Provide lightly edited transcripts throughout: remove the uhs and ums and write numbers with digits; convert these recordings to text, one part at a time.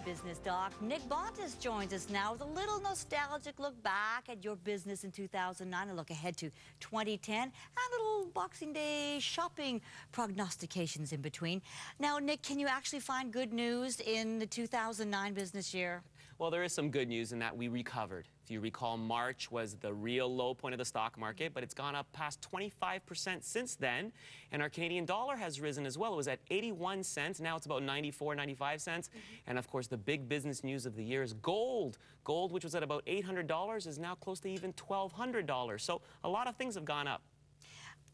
business doc. Nick Bontis joins us now with a little nostalgic look back at your business in 2009, a look ahead to 2010, and a little Boxing Day shopping prognostications in between. Now, Nick, can you actually find good news in the 2009 business year? Well, there is some good news in that we recovered. If you recall, March was the real low point of the stock market, but it's gone up past 25% since then. And our Canadian dollar has risen as well. It was at 81 cents. Now it's about 94, 95 cents. And of course, the big business news of the year is gold. Gold, which was at about $800, is now close to even $1,200. So a lot of things have gone up.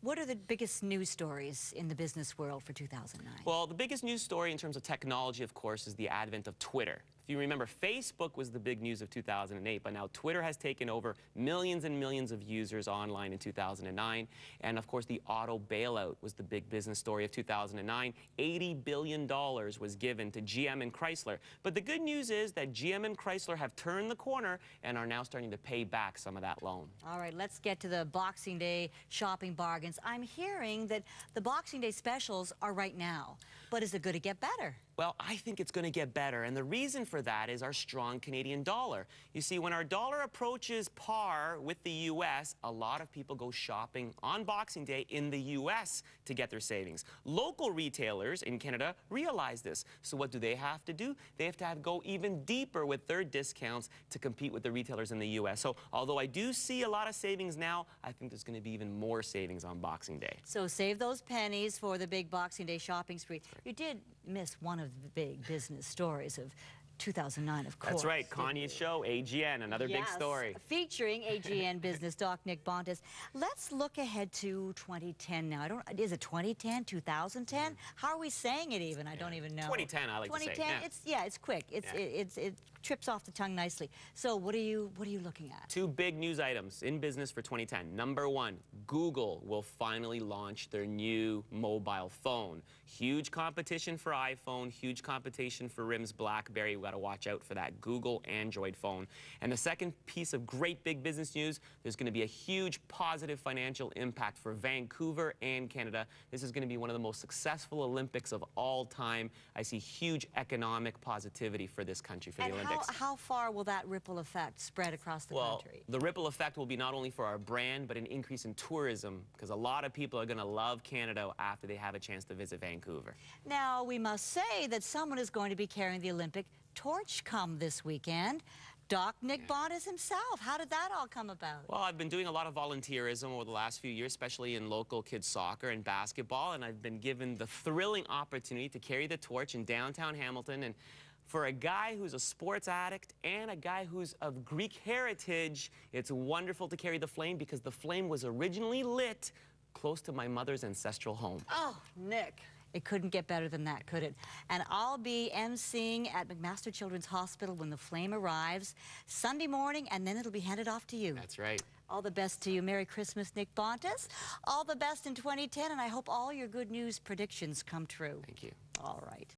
What are the biggest news stories in the business world for 2009? Well, the biggest news story in terms of technology, of course, is the advent of Twitter. If you remember, Facebook was the big news of 2008, but now Twitter has taken over millions and millions of users online in 2009. And of course, the auto bailout was the big business story of 2009. $80 billion was given to GM and Chrysler. But the good news is that GM and Chrysler have turned the corner and are now starting to pay back some of that loan. All right, let's get to the Boxing Day shopping bargains. I'm hearing that the Boxing Day specials are right now, but is it going to get better? Well, I think it's going to get better, and the reason for that is our strong Canadian dollar. You see, when our dollar approaches par with the U.S., a lot of people go shopping on Boxing Day in the U.S. to get their savings. Local retailers in Canada realize this, so what do they have to do? They have to go even deeper with their discounts to compete with the retailers in the U.S. So, although I do see a lot of savings now, I think there's going to be even more savings on Boxing Day. So save those pennies for the big Boxing Day shopping spree. You did miss one of the big business stories of 2009, of course. That's right. Kanye's show, AGN, another big story. Featuring AGN business doc Nick Bontis. Let's look ahead to 2010 now. Is it 2010, 2010? How are we saying it even? I don't even know. 2010, I like to say. 2010, it's quick. It trips off the tongue nicely. So what are you looking at? Two big news items in business for 2010. Number one, Google will finally launch their new mobile phone. Huge competition for iPhone, huge competition for RIM's BlackBerry. We've got to watch out for that Google Android phone. And the second piece of great big business news, there's going to be a huge positive financial impact for Vancouver and Canada. This is going to be one of the most successful Olympics of all time. I see huge economic positivity for this country, for the Olympics. How far will that ripple effect spread across the country? The ripple effect will be not only for our brand, but an increase in tourism, because a lot of people are going to love Canada after they have a chance to visit Vancouver. Now, we must say that someone is going to be carrying the Olympic torch come this weekend. Doc Nick Bontis himself. How did that all come about? Well, I've been doing a lot of volunteerism over the last few years, especially in local kids soccer and basketball, and I've been given the thrilling opportunity to carry the torch in downtown Hamilton. And for a guy who's a sports addict and a guy who's of Greek heritage, it's wonderful to carry the flame because the flame was originally lit close to my mother's ancestral home. Oh, Nick. It couldn't get better than that, could it? And I'll be emceeing at McMaster Children's Hospital when the flame arrives Sunday morning, and then it'll be handed off to you. That's right. All the best to you. Merry Christmas, Nick Bontis. All the best in 2010, and I hope all your good news predictions come true. Thank you. All right.